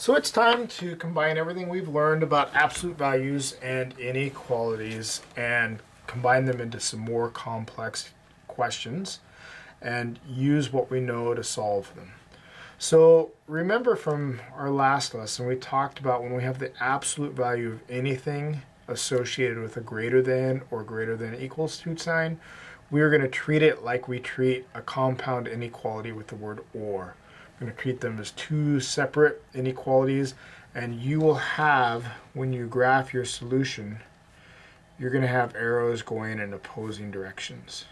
So it's time to combine everything we've learned about absolute values and inequalities and combine them into some more complex questions and use what we know to solve them. So remember from our last lesson, we talked about when we have the absolute value of anything associated with a greater than or greater than equals to sign, we're going to treat it like we treat a compound inequality with the word or. We're going to treat them as two separate inequalities, and you will have, when you graph your solution, you're going to have arrows going in opposing directions.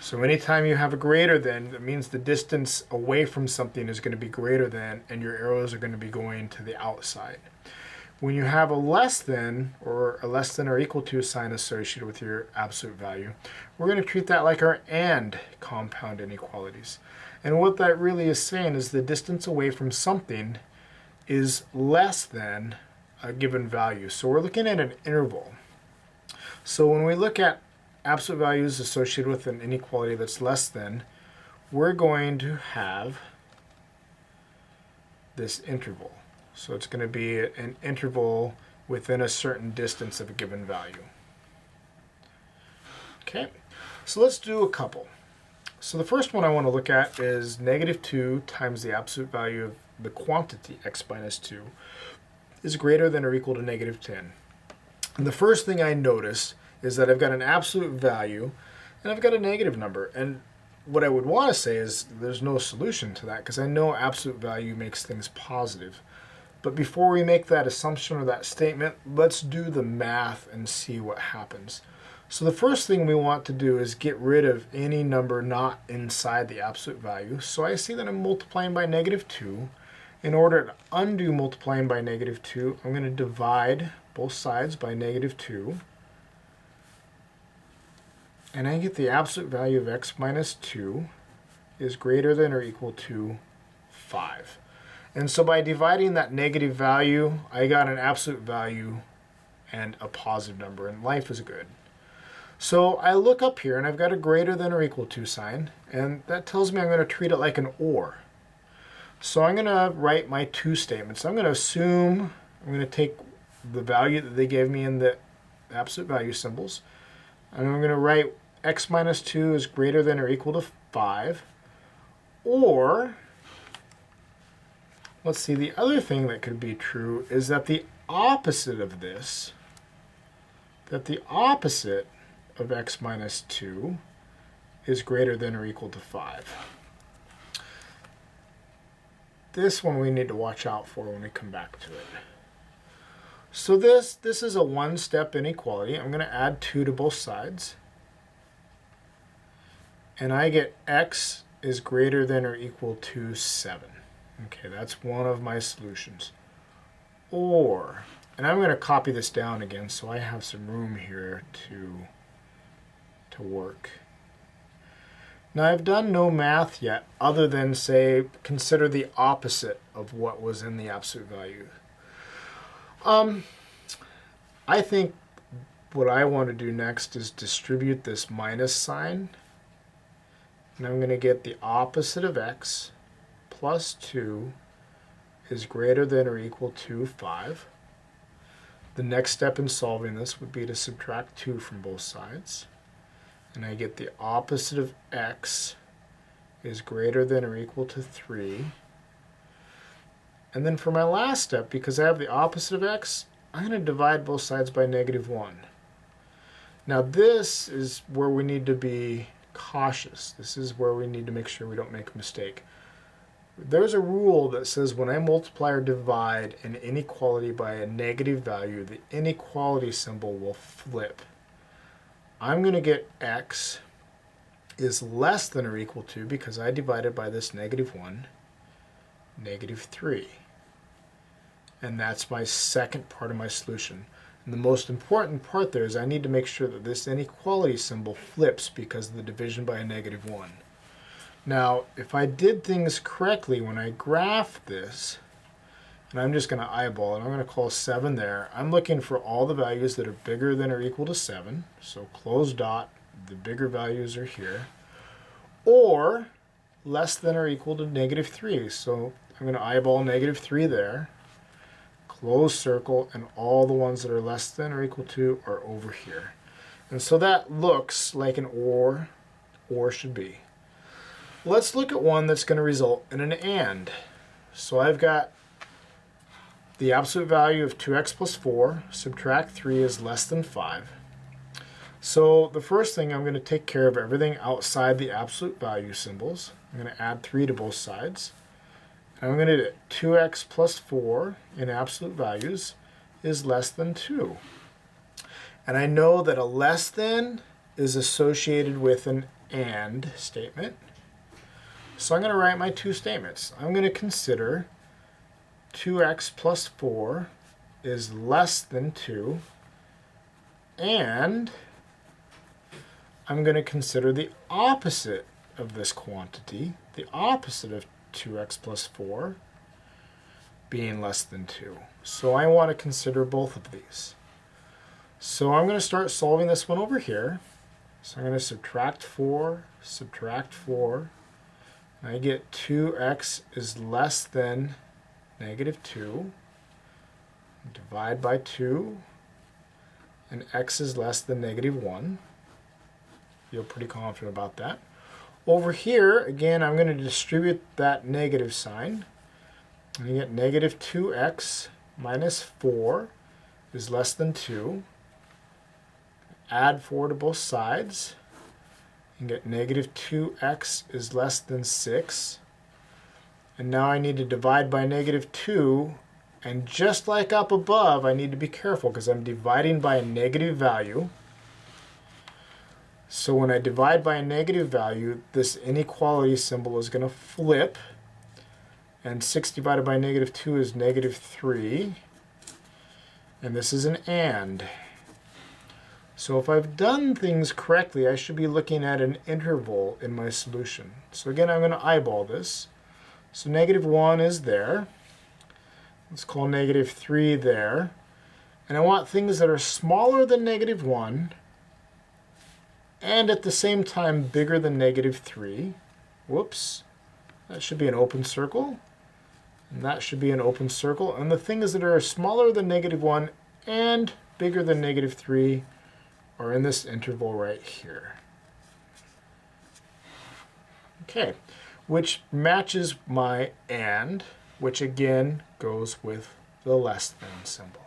So anytime you have a greater than, that means the distance away from something is going to be greater than, and your arrows are going to be going to the outside. When you have a less than or equal to sign associated with your absolute value, we're going to treat that like our and compound inequalities. And what that really is saying is the distance away from something is less than a given value. So we're looking at an interval. So when we look at absolute values associated with an inequality that's less than, we're going to have this interval. So it's going to be an interval within a certain distance of a given value. Okay, so let's do a couple. So the first one I want to look at is -2 times the absolute value of the quantity x minus 2 is greater than or equal to -10. And the first thing I notice is that I've got an absolute value and I've got a negative number. And what I would want to say is there's no solution to that because I know absolute value makes things positive. But before we make that assumption or that statement, let's do the math and see what happens. So the first thing we want to do is get rid of any number not inside the absolute value. So I see that I'm multiplying by -2. In order to undo multiplying by -2, I'm going to divide both sides by -2. And I get the absolute value of x minus 2 is greater than or equal to 5. And so by dividing that negative value, I got an absolute value and a positive number, and life is good. So I look up here, and I've got a greater than or equal to sign, and that tells me I'm going to treat it like an or. So I'm going to write my two statements. I'm going to assume, I'm going to take the value that they gave me in the absolute value symbols, and I'm going to write x minus 2 is greater than or equal to 5, or let's see, the other thing that could be true is that the opposite of this, that the opposite of x minus 2 is greater than or equal to 5. This one we need to watch out for when we come back to it. So this is a one-step inequality. I'm going to add 2 to both sides. And I get x is greater than or equal to 7. Okay, that's one of my solutions. Or, and I'm going to copy this down again so I have some room here to work. Now I've done no math yet other than say consider the opposite of what was in the absolute value. I think what I want to do next is distribute this minus sign, and I'm going to get the opposite of x plus 2 is greater than or equal to 5. The next step in solving this would be to subtract 2 from both sides. And I get the opposite of x is greater than or equal to 3. And then for my last step, because I have the opposite of x, I'm going to divide both sides by -1. Now this is where we need to be cautious. This is where we need to make sure we don't make a mistake. There's a rule that says when I multiply or divide an inequality by a negative value, the inequality symbol will flip. I'm going to get x is less than or equal to, because I divided by this -1, -3. And that's my second part of my solution. And the most important part there is I need to make sure that this inequality symbol flips because of the division by a -1. Now, if I did things correctly when I graph this, and I'm just going to eyeball it, I'm going to call 7 there. I'm looking for all the values that are bigger than or equal to 7. So close dot, the bigger values are here. Or less than or equal to -3. So I'm going to eyeball negative 3 there, close circle, and all the ones that are less than or equal to are over here. And so that looks like an or should be. Let's look at one that's going to result in an and. So I've got the absolute value of 2x plus 4, subtract 3 is less than 5. So the first thing, I'm going to take care of everything outside the absolute value symbols. I'm going to add 3 to both sides. And I'm going to do 2x plus 4 in absolute values is less than 2. And I know that a less than is associated with an and statement. So I'm going to write my two statements. I'm going to consider 2x plus 4 is less than 2, and I'm going to consider the opposite of this quantity, the opposite of 2x plus 4 being less than 2. So I want to consider both of these. So I'm going to start solving this one over here. So I'm going to subtract 4, I get 2x is less than negative 2. Divide by 2, and x is less than negative 1. Feel pretty confident about that. Over here, again, I'm going to distribute that negative sign. And you get negative 2x minus 4 is less than 2. Add 4 to both sides. And get negative 2x is less than 6. And now I need to divide by negative 2. And just like up above, I need to be careful because I'm dividing by a negative value. So when I divide by a negative value, this inequality symbol is going to flip. And 6 divided by negative 2 is negative 3. And this is an and. So if I've done things correctly, I should be looking at an interval in my solution. So again, I'm going to eyeball this. So negative 1 is there. Let's call negative 3 there. And I want things that are smaller than negative 1 and at the same time bigger than negative 3. Whoops. That should be an open circle. And that should be an open circle. And the things that are smaller than negative 1 and bigger than negative 3 are in this interval right here. Okay, which matches my and, which again goes with the less than symbol.